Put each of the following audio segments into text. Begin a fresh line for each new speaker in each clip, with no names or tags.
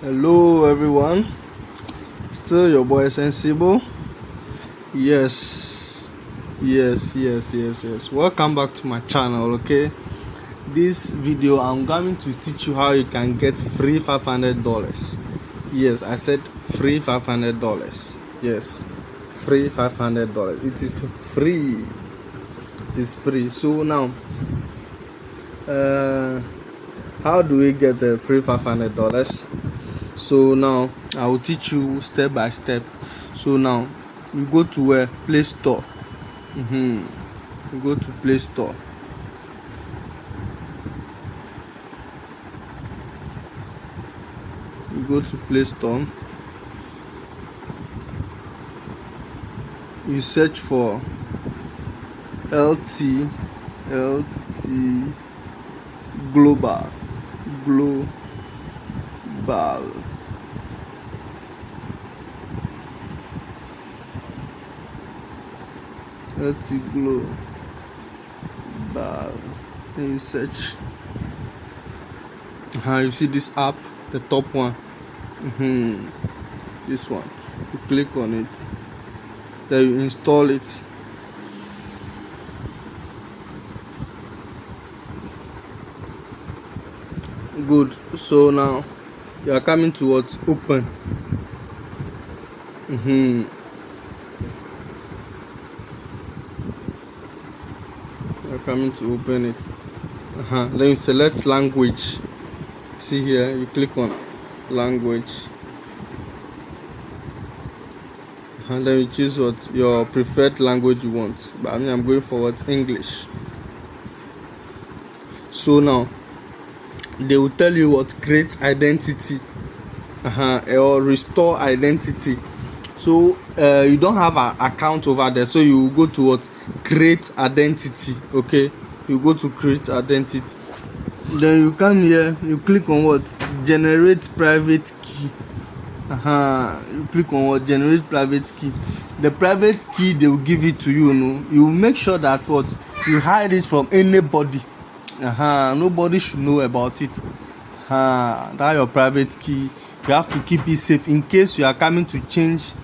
Hello everyone, still your boy Sensible. Yes, welcome back to my channel. Okay, this video I'm going to teach you how you can get free $500. Yes, I said free $500. Yes, free $500. It is free. So now how do we get the free $500? So now I will teach you step by step. So now you go to Play Store. You go to Play Store. You go to Play Store. You search for LT Global. LT Global. Then you search. You see this app, the top one. This one. You click on it. Then you install it. Good. So now you are coming to what? Open. You're coming to open it. Then you select language. See here, you click on language. And then you choose what your preferred language you want. But I'm going for what? English. So now they will tell you what? Create identity. Or restore identity. So you don't have an account over there, so you go to what? Create identity. Okay, you go to create identity. Then you come here, you click on what? Generate private key. You click on what? Generate private key. The private key, they will give it to you. You make sure that what? You hide it from anybody. Nobody should know about it. That your private key. You have to keep it safe in case you are coming to change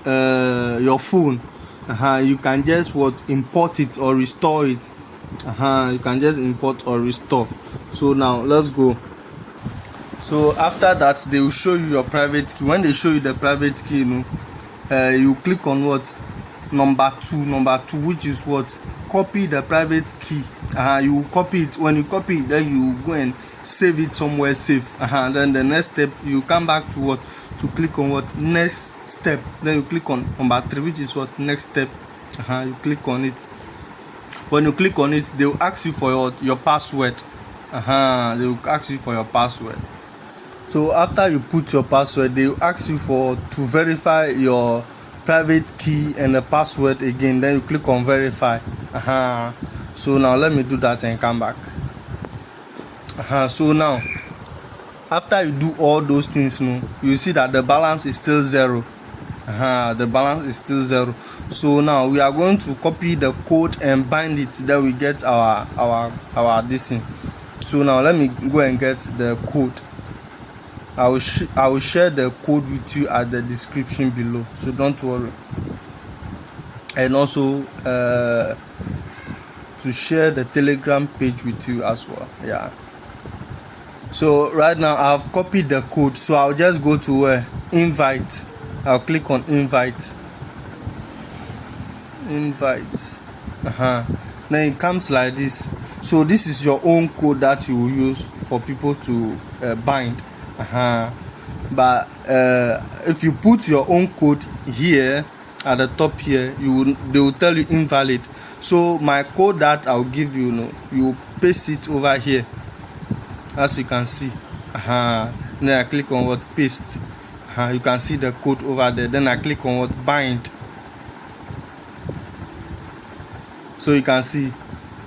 your phone. You can just import it or restore it. You can just import or restore. So now let's go. So after that, they will show you your private key. When they show you the private key, you click on what? Number two, which is what? Copy the private key. You copy it. When you copy it, then you go and save it somewhere safe. Then the next step, you come back to what? To click on what? Next step. Then you click on number 3, which is what? Next step. You click on it. When you click on it, they will ask you for your password. They will ask you for your password. So after you put your password, they will ask you to verify your private key and the password again. Then you click on verify. So now let me do that and come back. So now after you do all those things, you see that the balance is still 0. The balance is still 0. So now we are going to copy the code and bind it. Then we get our this thing. So now let me go and get the code. I will share the code with you at the description below, so don't worry. And also to share the Telegram page with you as well. So right now I've copied the code, so I'll just go to invite. I'll click on invite. Then it comes like this. So this is your own code that you will use for people to bind. But if you put your own code here at the top here, they will tell you invalid. So my code that I'll give you, you paste it over here, as you can see. Then I click on what? Paste. You can see the code over there. Then I click on what? Bind. So you can see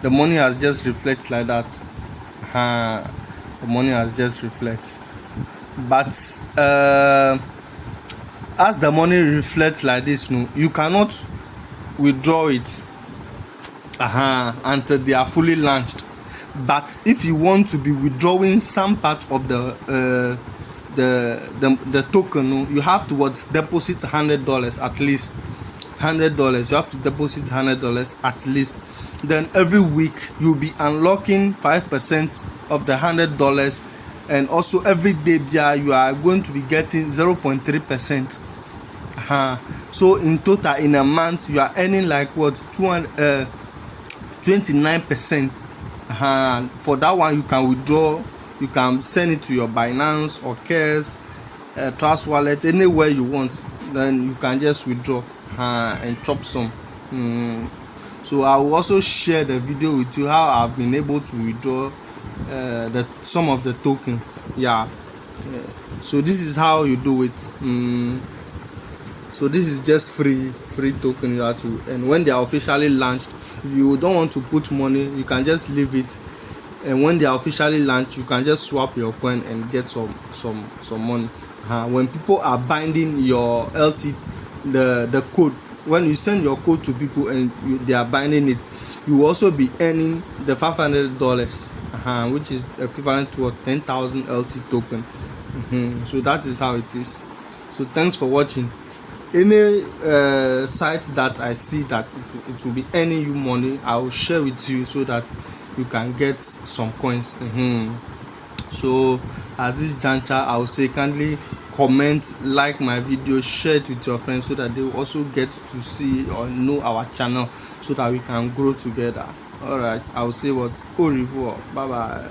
the money has just reflected like that. The money has just reflected. But as the money reflects like this, you cannot withdraw it until they are fully launched. But if you want to be withdrawing some part of the the token, you have to deposit $100 at least. $100, you have to deposit $100 at least. Then every week you'll be unlocking 5% of the $100, and also every day you are going to be getting 0.3%. So in total, in a month, you are earning like 29%. For that one, you can withdraw, you can send it to your Binance or Cash, Trust Wallet, anywhere you want. Then you can just withdraw and chop some. So I will also share the video with you how I've been able to withdraw some of the tokens. So this is how you do it. So this is just free token you have to, and when they are officially launched, if you don't want to put money, you can just leave it, and when they are officially launched, you can just swap your coin and get some money. When people are binding your the code, when you send your code to people and they are binding it, you will also be earning the $500, which is equivalent to a 10,000 LT token. So that is how it is. So thanks for watching. Any site that I see that it will be earning you money, I will share with you so that you can get some coins. So at this juncture, I will say kindly comment, like my video, share it with your friends so that they will also get to see or know our channel so that we can grow together. All right, I will say what, au revoir, bye bye.